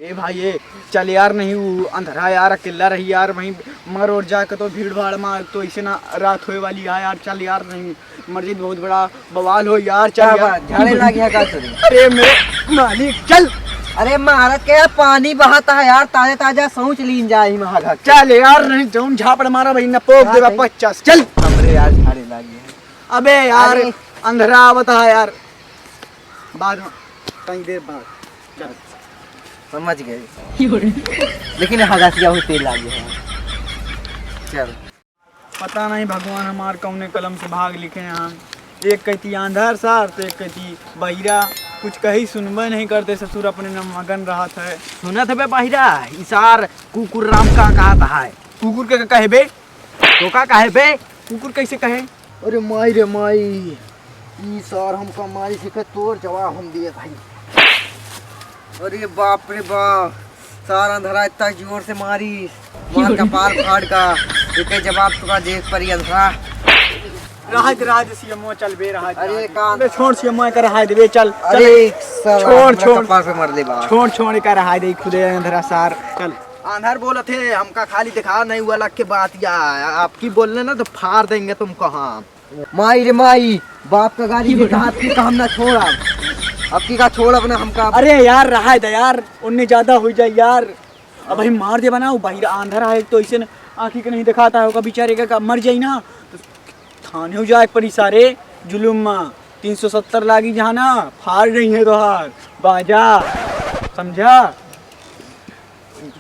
ए भाई ये चल यार, नहीं वो अंधेरा यार, अकेला रही यार वहीं मर और जाकर तो भीड़ भाड़ में तो इसे ना रात होए वाली है यार। चल यार, नहीं मस्जिद बहुत बड़ा बवाल हो यार। चल यार, झाड़े लगे है का तुझे? अरे मेरे मालिक चल। अरे महाराज के पानी बहाता है यार, ताजा ताजा सोच लीन जाए महाराज। चल यार, नहीं जाऊं झापड़ मारा भाई ना पोक देगा 50। चल हमरे यार झाड़े लगे है। अबे यार अंधेरा आवता है यार, बाद में कहीं देर बाद। चल समझ गए लेकिन हगासिया हो तेल लागे है। चल पता नहीं भगवान हमार कौने कलम से भाग लिखे हैं हम। एक कहती आंधर सार तो एक कहती बहिरा, कुछ कहीं सुनबे नहीं करते। ससुर अपने न मगन रहा था। सुनत है बहिरा इसार कुकुर राम का कहता है। कुकुर के कहे बे? तो का कहे बे? कुकुर कैसे कहे? अरे माई रे माई, ई सर हमको मारी सिखे तोर जवाब हम दिए भाई। अरे बाप रे बाप, सारा अंधेरा इतना जोर से मारी, मार का पार फाड़ का एक जवाब तुका देख पर अंधेरा। राज सीएमओ चल बे राज। अरे कान छोड़ सीएमओ का रहा दे चल। अरे छोड़ पार पे मर ले बा। छोड़ का रहा दे खुदे अंधेरा सार। चल अंधर बोले थे हमका खाली दिखा नहीं हुआ लग के बात, या आपकी बोलने ना तो फाड़ देंगे तुम कहाँ। माई रे माई, बाप का गाड़ी आपकी का हम ना छोड़ा, आपकी का छोड़ अपने हमका। अरे यार रहा दे यार, उन्ने ज्यादा हो जाए यार। अब भाई मार दे बनाओ, बाहर आंधर है तो इसे आँखी के नहीं दिखाता होगा बेचारे का, मर जाए ना तो थाने हो जाए पर सारे जुलूम में 370 लागी जहाँ ना फाड़ रही है तोहार बाजा, समझा?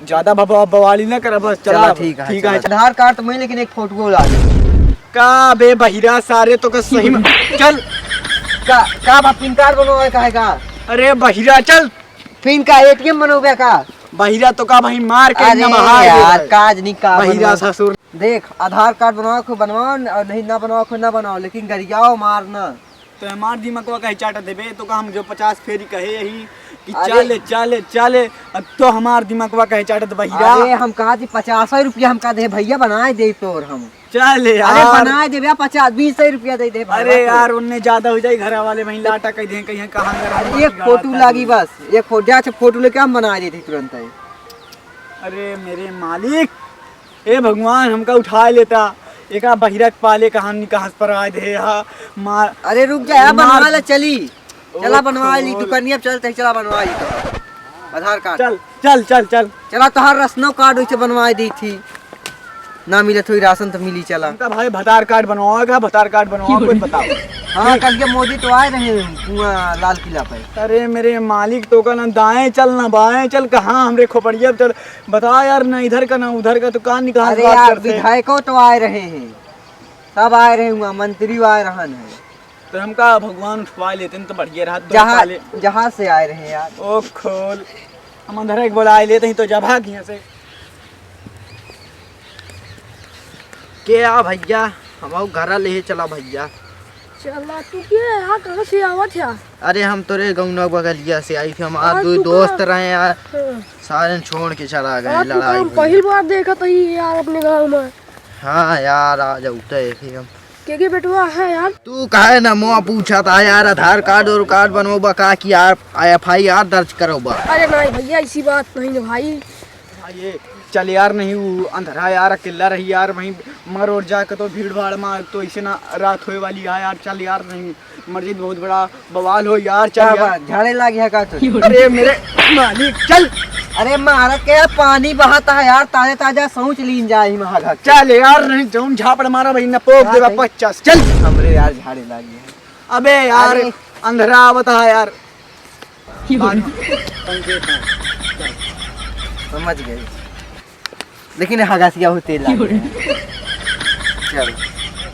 ज्यादा बवाली ना कर बस। चला ठीक है। आधार कार्ड तो मैं, लेकिन एक फोटो ला का बे बहिरा सारे तो का सही में। चल का पिन कार्ड बनवाए का है का? अरे बहिरा चल, पिन का एटीएम बनोगे का? बहिरा तो का भाई मार के अरे यार काज नहीं का बहिरा ससुर। देख आधार कार्ड बनवाओ को बनवाओ और नहीं ना बनवाओ को ना बनाओ, लेकिन गरियाओ मारना तो हमार दिमाग कहे चाटा देबे तो का हम जो 50 फेरी कहे यही कि चले चले चले, अब तो हमार दिमाग कहे चाटा बहिरा। अरे हम कहा थी 50 रुपया हमका दे भैया, बनाए दे तोर हम। चले यार, अरे बनाए दे भैया 50-20 रुपया दे दे। अरे यार उनने ज्यादा हो जाए, घर वाले वहीं लाटा कह दे कहीं कहाँ। एक फोटो लागी बस, एक फोटो लेके हम बना देते तुरंत है। अरे मेरे मालिक, ए भगवान हमका उठा लेता एक बहिरा पाले कहानी कहाँ पर आए दे मार। अरे रुक जा, बनवा ले चली, चला बनवा ली तू करनी, अब चलते चला बनवा ली तो आधार कार्ड। चल चल चल चल चला तोहार रसनो कार्ड वैसे बनवा दी थी ना, मिले थोड़ी राशन तो मिली। चला भाई भतार कार्ड बनवाओगा, भतार कार्ड बनवाओ कुछ बताओ। हाँ कल के मोदी तो आए रहे लाल किला पे। अरे मेरे मालिक तो का ना दाएं चल ना बाएं चल, कहाँ हमरे खोपड़िया चल बता यार, ना इधर का ना उधर का, तो कहाँ निकाल। अरे यार विधायकों तो आए रहे हैं, सब आए रहे हुआ, मंत्री आए रहन है, तो हमका भगवान उठवा लेते तो बढ़िया रहा। जहाँ से आए रहे यार। ओ खोल, हम अंदर एक बोला लेते ही तो जा भाग यहाँ से। क्या भैया हम घर ले चला भैया। चला तू क्या यहाँ कहाँ से आवत है? अरे हम तोरे गौना बगलिया से आई थी, हमारे दो दोस्त रहे यार, सारे छोड़ के चला गए। लड़ाई पहली बार देखा तो यार अपने गांव में। हाँ यार आ जाओ हम के बेटवा है यार। तू कहे ना मुआ पूछा था यार, आधार कार्ड और कार्ड बनोबा का कि यार FIR दर्ज करोबा। अरे नहीं भैया ऐसी बात नहीं है भाई। ये चल यार, नहीं वो अंधेरा यार, अकेला रही यार वहीं मर और जाकर तो भीड़ भाड़ में तो इसे ना रात होए वाली है यार। चल यार, नहीं मस्जिद बहुत बड़ा बवाल हो यार। चल झाड़े लगे है का तुझे? अरे मेरे मालिक चल। अरे महाराज के पानी बहाता है यार, ताजा ताजा सोच लीन जाए महाराज। चल यार, नहीं जाऊं झापड़ मारा भाई ना पोक देगा 50। चल हमरे यार झाड़े लगे है। अबे यार अंधेरा आवता है यार। समझ गए लेकिन हगासिया हो तेल लागे। चल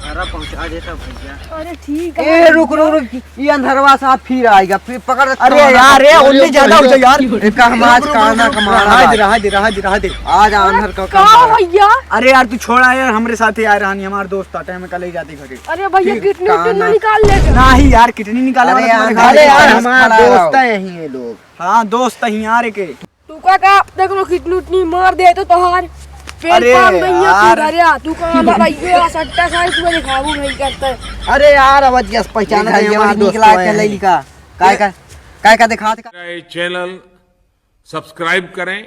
अरे पहुंचा देता भैया। अरे ठीक है। ए रुक रुक रुक, ये अंधरवा साहब फिर आएगा, फिर पकड़। अरे यार ये उल्ली ज्यादा हो जाए यार। इसका हम आज खाना कमाना। रहा दे आज अंधर का कहाँ भैया? अरे यार तू छोड़ा यार, हमरे साथ ही आ रहा नहीं, हमारे दोस्त आते हैं, मैं कल ही जाती घरे। अरे भैया कितने निकाल ले नहीं यार, कितनी निकाले? अरे यार हमारा दोस्त है यही ये लोग। हाँ दोस्त ही यार के। तू का देख लो कितनी उतनी मार दे तो तोहार अरे यार तू कहाँ भैया सट्टा साइज में दिखाऊ नहीं करता। अरे यार आवाज गैस पहचान है हमारा दोस्त निकला के ले लिखा काय का दिखा। चैनल सब्सक्राइब करें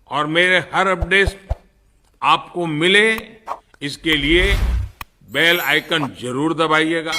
और मेरे हर अपडेट आपको मिले इसके लिए बेल आइकन जरूर दबाइएगा।